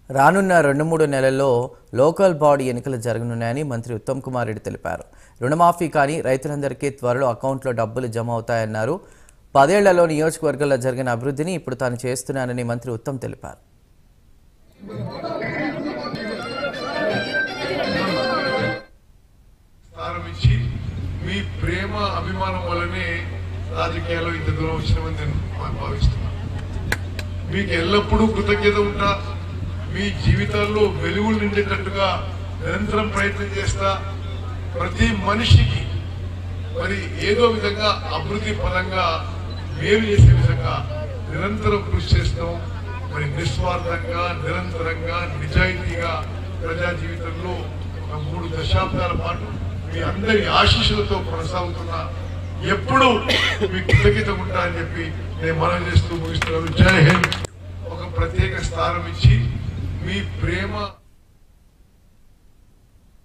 రానున్న 2-3 నెలల్లో local body ఎన్నికలు జరగనున్నాయని మంత్రి ఉత్తమ్ కుమార్ రెడ్డి తెలిపారు. రుణమాఫీ కానీ రైతులందరికీ త్వరలో అకౌంట్లో డబ్బులు జమ అవుతాయన్నారు. 10 ఏళ్లలో నియోజకవర్గంలో జరిగిన అభివృద్ధిని ఇప్పుడు తాను చేస్తున్నానని మంత్రి ఉత్తమ్ తెలిపారు. మీ ప్రేమ అభిమానం వల్లనే రాజకీయాల్లో ఇంత దూరం వచ్చినామని నేను భావిస్తున్నాను. మీకు ఎల్లప్పుడూ కృతజ్ఞత ఉంటా. మీ జీవితాల్లో వెలుగులు నిండేటట్టుగా నిరంతరం ప్రయత్నం చేస్తా. ప్రతి మనిషికి మరి ఏదో విధంగా అభివృద్ధి పరంగా మేలు చేసే విధంగా నిరంతరం కృషి చేస్తాం. మరి నిస్వార్థంగా నిరంతరంగా నిజాయితీగా ప్రజా జీవితంలో ఒక 3 దశాబ్దాల పాటు మీ అందరి ఆశీస్సులతో కొనసాగుతున్నా. ఎప్పుడు మీ కృతజ్ఞత ఉంటా అని చెప్పి నేను మనవి చేస్తూ ముగిస్తున్నాను. జై హింద్. ఒక ప్రత్యేక స్థానం ఇచ్చి మీ ప్రేమ